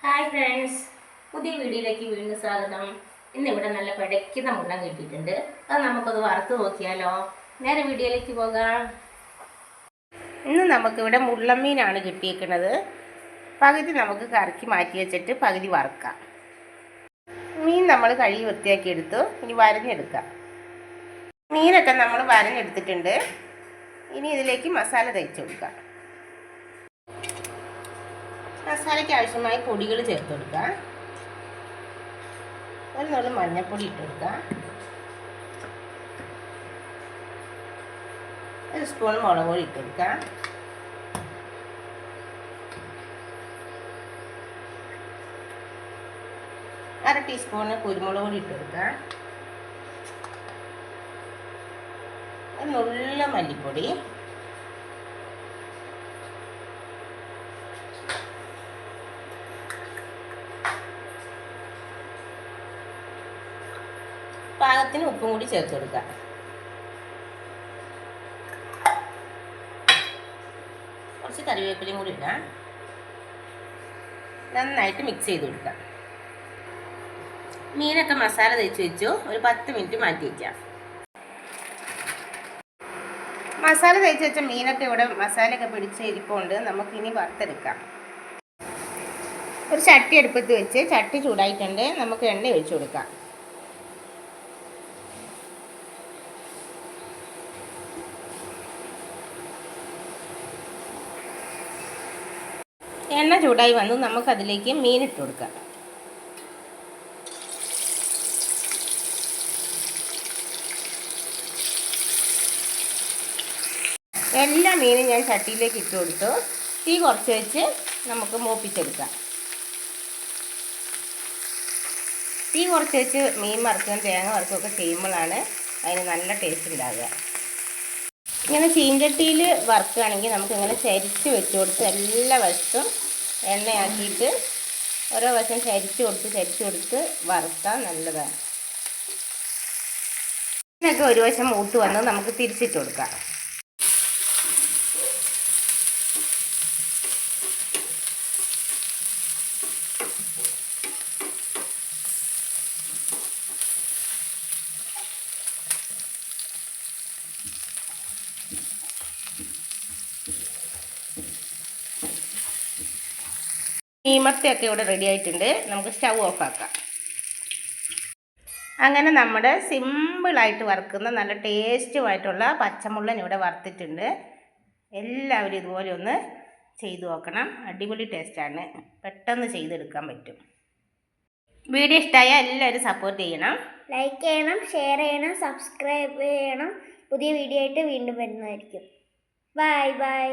Hi friends, പുതിയ വീഡിയോയിലേക്ക് വീണ്ടും സ്വാഗതം. ഇന്നിവിടെ നല്ല പിടയ്ക്കുന്ന മുള്ളം കിട്ടിയിട്ടുണ്ട്. അത് നമുക്കത് വറുത്ത് നോക്കിയാലോ. നേരെ വീഡിയോയിലേക്ക് പോകാം. ഇന്ന് നമുക്കിവിടെ മുള്ളൻ മീനാണ് കിട്ടിയിരിക്കുന്നത്. പകുതി നമുക്ക് കറക്കി മാറ്റി വെച്ചിട്ട് പകുതി വറുക്കാം. മീൻ നമ്മൾ കഴുകി വൃത്തിയാക്കി എടുത്തു. ഇനി വരഞ്ഞെടുക്കാം. മീനൊക്കെ നമ്മൾ വരഞ്ഞെടുത്തിട്ടുണ്ട്. ഇനി ഇതിലേക്ക് മസാല തേച്ച് കൊടുക്കാം. മസാലയ്ക്ക് ആവശ്യമായ പൊടികൾ ചേർത്ത് കൊടുക്കുക. ഒരു നുള്ളു മഞ്ഞൾപ്പൊടി ഇട്ട് കൊടുക്കുക. ഒരു സ്പൂൺ മുളക് പൊടി ഇട്ട് കൊടുക്കുക. അര ടീസ്പൂണ് കുരുമുളക് പൊടി ഇട്ട് കൊടുക്കുക. ഒരു നുള്ളു മല്ലിപ്പൊടി, പാകത്തിന് ഉപ്പും കൂടി ചേർത്ത് കൊടുക്കുക. കുറച്ച് കറിവേപ്പിലയും കൂടി ഇടാം. നന്നായിട്ട് മിക്സ് ചെയ്ത് കൊടുക്കാം. മീനൊക്കെ മസാല തേച്ച് വെച്ചു. ഒരു 10 മിനിറ്റ് മാറ്റി വയ്ക്കാം. മസാല തേച്ച് വെച്ച മീനൊക്കെ ഇവിടെ മസാലയൊക്കെ പിടിച്ച് ഇരിപ്പുണ്ട്. നമുക്കിനി വറുത്തെടുക്കാം. ഒരു ചട്ടി അടുപ്പത്ത് വെച്ച് ചട്ടി ചൂടായിട്ടുണ്ട്. നമുക്ക് എണ്ണ ഒഴിച്ചു കൊടുക്കാം. എണ്ണ ചൂടായി വന്നു. നമുക്കതിലേക്ക് മീനിട്ട് കൊടുക്കാം. എല്ലാ മീനും ഞാൻ ചട്ടിയിലേക്ക് ഇട്ട് കൊടുത്തു. തീ കുറച്ച് വെച്ച് നമുക്ക് മൂപ്പിച്ചെടുക്കാം. തീ കുറച്ച് വെച്ച് മീൻ വറുക്കുകയും തേങ്ങ വറുക്കുകയൊക്കെ ചെയ്യുമ്പോഴാണ് അതിന് നല്ല ടേസ്റ്റ് ഉണ്ടാകുക. ഇങ്ങനെ ചീഞ്ചട്ടിയിൽ വറുക്കുകയാണെങ്കിൽ നമുക്കിങ്ങനെ ചരിച്ച് വെച്ച് കൊടുത്ത് എല്ലാ വശത്തും എണ്ണയാക്കിയിട്ട് ഓരോ വശം ചരിച്ച് കൊടുത്ത് വറുത്താൽ നല്ലതാണ്. ഇതിനൊക്കെ ഒരു വശം മൂത്ത് വന്ന് നമുക്ക് തിരിച്ചിട്ട് കൊടുക്കാം. മീമത്തിയൊക്കെ ഇവിടെ റെഡി ആയിട്ടുണ്ട്. നമുക്ക് സ്റ്റൗ ഓഫാക്കാം. അങ്ങനെ നമ്മുടെ സിമ്പിളായിട്ട് വറുക്കുന്ന നല്ല ടേസ്റ്റുമായിട്ടുള്ള പച്ചമുള്ളൻ ഇവിടെ വറുത്തിട്ടുണ്ട്. എല്ലാവരും ഇതുപോലെ ഒന്ന് ചെയ്തു നോക്കണം. അടിപൊളി ടേസ്റ്റാണ്. പെട്ടെന്ന് ചെയ്തെടുക്കാൻ പറ്റും. വീഡിയോ ഇഷ്ടമായാൽ എല്ലാവരും സപ്പോർട്ട് ചെയ്യണം. ലൈക്ക് ചെയ്യണം, ഷെയർ ചെയ്യണം, സബ്സ്ക്രൈബ് ചെയ്യണം. പുതിയ വീഡിയോ ആയിട്ട് വീണ്ടും വരുന്നതായിരിക്കും. Bye bye.